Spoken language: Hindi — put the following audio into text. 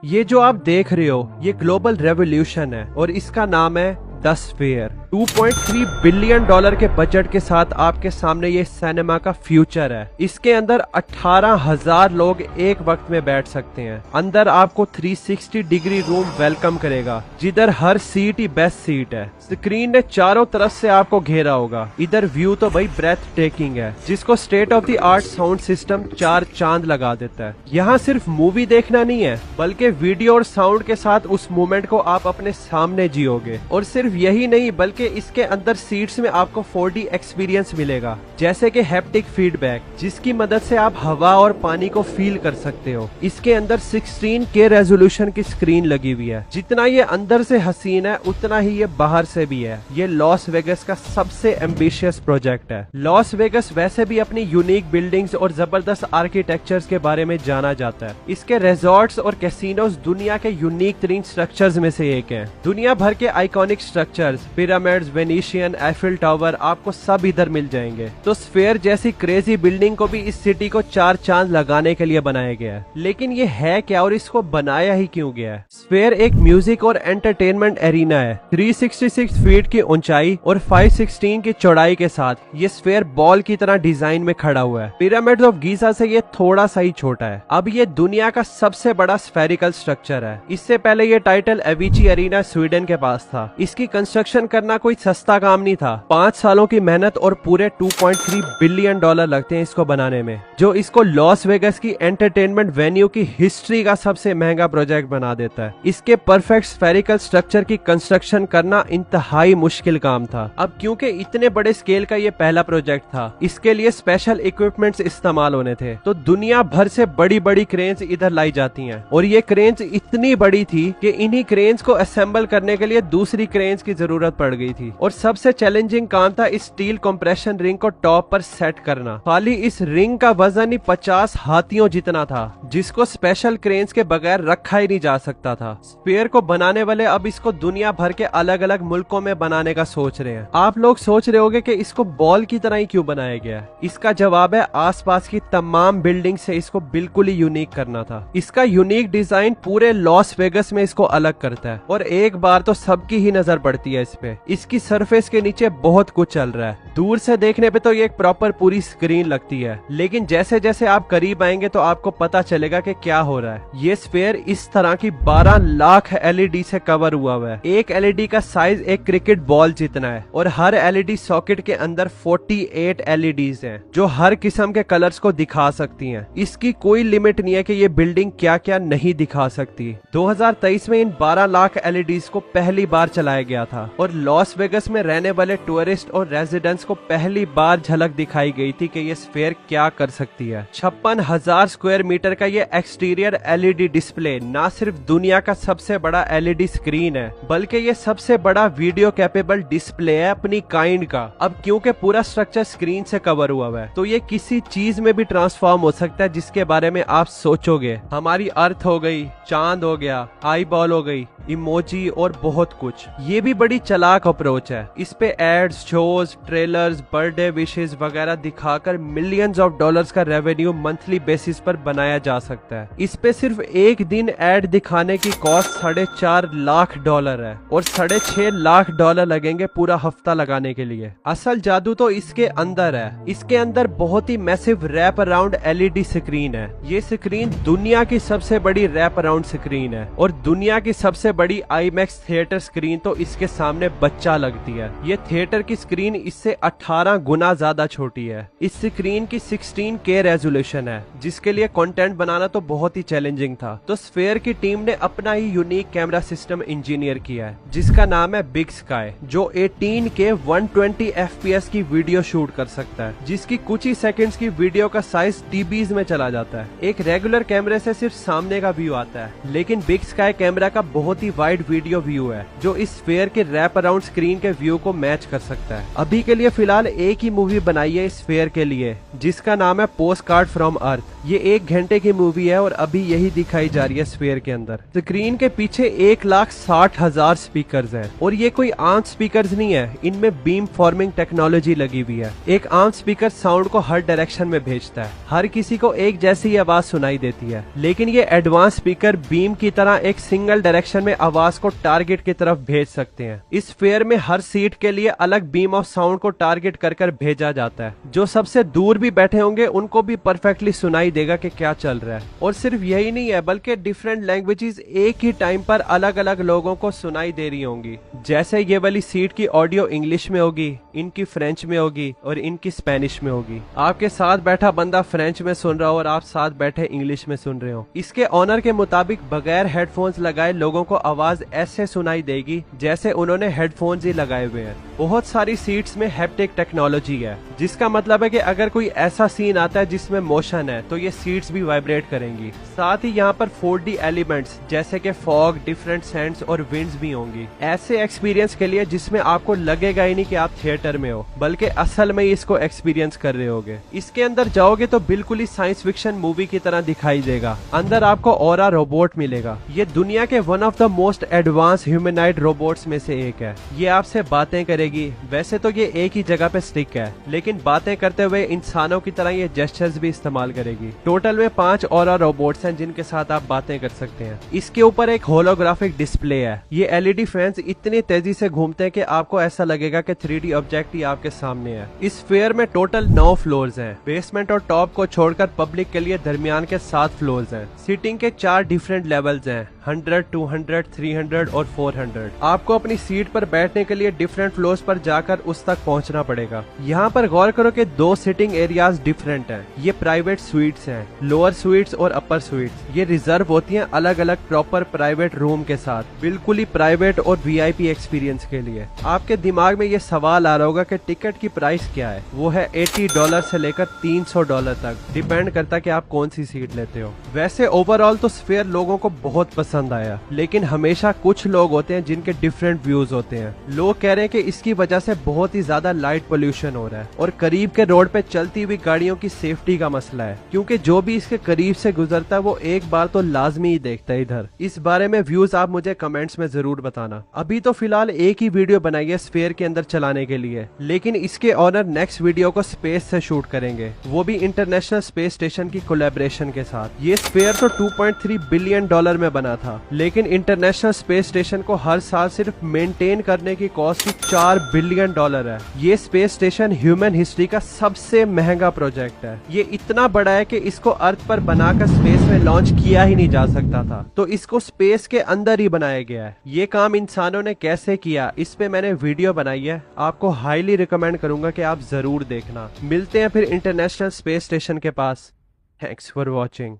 ये जो आप देख रहे हो ये ग्लोबल रेवोल्यूशन है और इसका नाम है द स्फीयर। 2.3 बिलियन डॉलर के बजट के साथ आपके सामने ये सिनेमा का फ्यूचर है। इसके अंदर 18,000 लोग एक वक्त में बैठ सकते हैं। अंदर आपको 360 डिग्री रूम वेलकम करेगा, जिधर हर सीट ही बेस्ट सीट है। स्क्रीन ने चारों तरफ से आपको घेरा होगा। इधर व्यू तो भाई ब्रेथ टेकिंग है, जिसको state of the art sound system 4 चांद लगा देता है। यहाँ सिर्फ मूवी देखना नहीं है, बल्कि वीडियो और साउंड के साथ उस मोमेंट को आप अपने सामने जियोगे। और सिर्फ यही नहीं, बल्कि इसके अंदर सीट्स में आपको 4D एक्सपीरियंस मिलेगा, जैसे कि हैप्टिक फीडबैक, जिसकी मदद से आप हवा और पानी को फील कर सकते हो। इसके अंदर 16K रेजोल्यूशन की स्क्रीन लगी हुई है। जितना ये अंदर से हसीन है, उतना ही ये बाहर से भी है। ये लॉस वेगस का सबसे एम्बिशियस प्रोजेक्ट है। लॉस वेगस वैसे भी अपनी यूनिक बिल्डिंग्स और जबरदस्त आर्किटेक्चर्स के बारे में जाना जाता है। इसके रिजॉर्ट्स और कैसीनोज दुनिया के यूनिक तरीन स्ट्रक्चर्स में से एक है। दुनिया भर के iconic structures, pyramids, Venetian, Eiffel tower, आपको सब इधर मिल जाएंगे। तो स्फीयर जैसी क्रेजी बिल्डिंग को भी इस सिटी को 4 चांद लगाने के लिए बनाया गया है। लेकिन ये है क्या और इसको बनाया ही क्यों गया है? स्फीयर एक म्यूजिक और एंटरटेनमेंट एरिना है। 366 फीट की ऊंचाई और 516 की चौड़ाई के साथ ये स्फीयर बॉल की तरह डिजाइन में खड़ा हुआ है। पिरामिड्स ऑफ गीजा से ये थोड़ा सा ही छोटा है। अब ये दुनिया का सबसे बड़ा स्फेरिकल स्ट्रक्चर है। इससे पहले ये टाइटल एविची एरिना स्वीडन के पास था। इसकी कंस्ट्रक्शन करना कोई सस्ता काम नहीं था। 5 सालों की मेहनत और पूरे 2.3 बिलियन डॉलर लगते हैं इसको बनाने में, जो इसको लॉस वेगस की एंटरटेनमेंट वेन्यू की हिस्ट्री का सबसे महंगा प्रोजेक्ट बना देता है। इसके परफेक्ट स्फेरिकल स्ट्रक्चर की कंस्ट्रक्शन करना इंतहाई मुश्किल काम था। अब क्योंकि इतने बड़े स्केल का ये पहला प्रोजेक्ट था, इसके लिए स्पेशल इक्विपमेंट्स इस्तेमाल होने थे। तो दुनिया भर से बड़ी बड़ी क्रेन्स इधर लाई जाती हैं और ये क्रेन्स इतनी बड़ी थी कि इन्हीं क्रेन्स को असेंबल करने के लिए दूसरी क्रेन्स की जरूरत पड़ गई थी। और सबसे चैलेंजिंग काम था इस स्टील कंप्रेशन रिंग को टॉप पर सेट करना। खाली इस रिंग का वजन ही 50 हाथियों जितना था, जिसको स्पेशल क्रेन्स के बगैर रखा ही नहीं जा सकता था। स्फीयर को बनाने वाले अब इसको दुनिया भर के अलग अलग मुल्कों में बनाने का सोच रहे हैं। आप लोग सोच रहे होंगे कि इसको बॉल की तरह ही क्यों बनाया गया है? इसका जवाब है, आसपास की तमाम बिल्डिंग से इसको बिल्कुल ही यूनिक करना था। इसका यूनिक डिजाइन पूरे लॉस वेगस में इसको अलग करता है और एक बार तो सबकी ही नजर पड़ती है इस पे। इसकी सरफेस के नीचे बहुत कुछ चल रहा है। दूर से देखने पे तो ये एक प्रॉपर पूरी स्क्रीन लगती है, लेकिन जैसे जैसे आप करीब आएंगे तो आपको पता चलेगा कि क्या हो रहा है। ये स्फीयर इस तरह की 12 लाख LED से कवर हुआ है। एक LED का साइज एक क्रिकेट बॉल जितना है और हर LED सॉकेट के अंदर 48 LEDs हैं, जो हर किस्म के कलर्स को दिखा सकती हैं। इसकी कोई लिमिट नहीं है कि ये बिल्डिंग क्या क्या नहीं दिखा सकती। 2023 में इन 12 लाख LEDs को पहली बार चलाया गया था और लॉस वेगस में रहने वाले टूरिस्ट और रेजिडेंट्स को पहली बार झलक दिखाई गई थी कि ये स्फीयर क्या कर सकती है। 56,000 स्क्वायर मीटर का ये एक्सटीरियर LED डिस्प्ले ना सिर्फ दुनिया का सबसे बड़ा LED स्क्रीन है, बल्कि ये सबसे बड़ा वीडियो कैपेबल डिस्प्ले है अपनी काइंड का। अब क्योंकि पूरा स्ट्रक्चर स्क्रीन से कवर हुआ है, तो ये किसी चीज में भी ट्रांसफॉर्म हो सकता है जिसके बारे में आप सोचोगे। हमारी अर्थ हो गई, चांद हो गया, आई बॉल हो गई, इमोजी और बहुत कुछ। ये भी बड़ी चालाक अप्रोच है। इस पे ads, shows, trailers, birthday wishes वगैरह दिखाकर मिलियंस ऑफ डॉलर्स का रेवेन्यू मंथली बेसिस पर बनाया जा सकता है। इस पे सिर्फ एक दिन एड दिखाने की कॉस्ट $4.5 लाख है और $6.5 लाख लगेंगे पूरा हफ्ता लगाने के लिए। असल जादू तो इसके अंदर है। इसके अंदर बहुत ही massive wrap around LED screen है। ये स्क्रीन दुनिया की सबसे बड़ी रैप अराउंड स्क्रीन है और दुनिया की सबसे बड़ी IMAX थिएटर स्क्रीन तो इसके सामने बच्चा लगती है। ये थिएटर की स्क्रीन इससे 18 गुना ज्यादा छोटी है। इस स्क्रीन की 16K रेजोल्यूशन है, जिसके लिए कंटेंट बनाना तो बहुत ही चैलेंजिंग था। तो स्फीयर की टीम ने अपना ही यूनिक कैमरा सिस्टम इंजीनियर किया है, जिसका नाम है बिग स्काई, जो 18K 120 FPS की वीडियो शूट कर सकता है, जिसकी कुछ ही सेकंड्स की वीडियो का साइज TBs में चला जाता है। एक रेगुलर कैमरे से सिर्फ सामने का व्यू आता है, लेकिन बिग स्काई कैमरा का बहुत ही वाइड वीडियो व्यू है, जो इस स्फीयर के रैप अराउंड स्क्रीन के व्यू को मैच कर सकता है। अभी के लिए फिलहाल एक ही मूवी बनाई है इस स्फीयर के लिए, जिसका नाम है पोस्ट कार्ड फ्रॉम अर्थ। ये 1 घंटे की मूवी है और अभी यही दिखाई जा रही है स्फीयर के अंदर। स्क्रीन के पीछे 1,60,000 स्पीकर्स हैं और ये कोई आम स्पीकर्स नहीं है, इनमें बीम फॉर्मिंग टेक्नोलॉजी लगी हुई है। एक आम स्पीकर साउंड को हर डायरेक्शन में भेजता है, हर किसी को एक जैसी आवाज सुनाई देती है, लेकिन ये एडवांस स्पीकर बीम की तरह एक सिंगल डायरेक्शन में आवाज को टारगेट की तरफ भेज सकते हैं। इस फेयर में हर सीट के लिए अलग बीम ऑफ साउंड को टारगेट कर कर भेजा जाता है। जो सबसे दूर भी बैठे होंगे उनको भी परफेक्टली सुनाई देगा कि क्या चल रहा है। और सिर्फ यही नहीं है, बल्कि डिफरेंट लैंग्वेजेस एक ही टाइम पर अलग अलग लोगों को सुनाई दे रही होंगी। जैसे ये वाली सीट की ऑडियो इंग्लिश में होगी, इनकी फ्रेंच में होगी और इनकी स्पेनिश में होगी। आपके साथ बैठा बंदा फ्रेंच में सुन रहा हो और आप साथ बैठे इंग्लिश में सुन रहे हो। इसके ऑनर के मुताबिक बगैर हेडफोन्स लगाए लोगों को आवाज ऐसे सुनाई देगी जैसे उन्होंने हेडफोन्स ही लगाए हुए हैं। बहुत सारी सीट्स में हैप्टिक टेक्नोलॉजी है, जिसका मतलब है कि अगर कोई ऐसा सीन आता है जिसमें मोशन है तो ये सीट्स भी वाइब्रेट करेंगी। साथ ही यहाँ पर 4D एलिमेंट्स जैसे कि फॉग, डिफरेंट सैंड्स और विंड्स भी होंगी, ऐसे एक्सपीरियंस के लिए जिसमें आपको लगेगा ही नहीं कि आप थिएटर में हो, बल्कि असल में ही इसको एक्सपीरियंस कर रहे होगे। इसके अंदर जाओगे तो बिल्कुल ही साइंस फिक्शन मूवी की तरह दिखाई देगा। अंदर आपको ऑरा रोबोट मिलेगा। ये दुनिया के one of the most advance humanoid robots में से एक है। ये आपसे बातें करेगी। वैसे तो ये एक ही जगह पे स्टिक है, लेकिन बातें करते हुए इंसानों की तरह ये जेस्चर्स भी इस्तेमाल करेगी। टोटल में 5 ऑरा रोबोट्स हैं जिनके साथ आप बातें कर सकते हैं। इसके ऊपर एक होलोग्राफिक डिस्प्ले है। ये LED फैंस इतनी तेजी से घूमते हैं कि आपको ऐसा लगेगा कि 3D ऑब्जेक्ट ही आपके सामने है। इस फेयर में टोटल 9 फ्लोर्स हैं। बेसमेंट और टॉप को छोड़कर पब्लिक के लिए दरमियान के 7 फ्लोर्स हैं। सीटिंग के 4 डिफरेंट लेवल्स हैं, 100, 200, 300 और 400। आपको अपनी सीट पर बैठने के लिए डिफरेंट फ्लोर्स पर जाकर उस तक पहुंचना पड़ेगा। यहाँ पर गौर करो कि 2 सिटिंग एरियाज डिफरेंट हैं। ये प्राइवेट स्वीट्स हैं, लोअर स्वीट्स और अपर स्वीट्स। ये रिजर्व होती हैं अलग अलग प्रॉपर प्राइवेट रूम के साथ, बिल्कुल ही प्राइवेट और VIP एक्सपीरियंस के लिए। आपके दिमाग में ये सवाल आ रहा होगा कि टिकट की प्राइस क्या है। वो है $80 से लेकर $300 तक, डिपेंड करता है कि आप कौन सी सीट लेते हो। वैसे ओवरऑल तो स्फीयर लोगों को बहुत पसंद आया, लेकिन हमेशा कुछ लोग होते हैं जिनके डिफरेंट व्यूज होते हैं। लोग कह रहे हैं कि इसकी वजह से बहुत ही ज्यादा लाइट पोल्यूशन हो रहा है और करीब के रोड पे चलती हुई गाड़ियों की सेफ्टी का मसला है, क्योंकि जो भी इसके करीब से गुजरता है वो एक बार तो लाजमी ही देखता है इधर। इस बारे में व्यूज आप मुझे कमेंट्स में जरूर बताना। अभी तो फिलहाल एक ही वीडियो बनाई है स्फीयर के अंदर चलाने के लिए, लेकिन इसके ऑनर नेक्स्ट वीडियो को स्पेस से शूट करेंगे, वो भी इंटरनेशनल स्पेस स्टेशन की कोलैबोरेशन के साथ। ये स्फीयर तो $2.3 बिलियन में बना था, लेकिन इंटरनेशनल स्पेस स्टेशन को हर साल सिर्फ मेंटेन करने की कॉस्ट $4 बिलियन है। ये स्पेस स्टेशन ह्यूमन हिस्ट्री का सबसे महंगा प्रोजेक्ट है। ये इतना बड़ा है कि इसको अर्थ पर बनाकर स्पेस में लॉन्च किया ही नहीं जा सकता था, तो इसको स्पेस के अंदर ही बनाया गया है। ये काम इंसानों ने कैसे किया, इस पे मैंने वीडियो बनाई है, आपको हाईली रिकमेंड करूंगा कि आप जरूर देखना। मिलते हैं फिर इंटरनेशनल स्पेस स्टेशन के पास। Thanks for watching.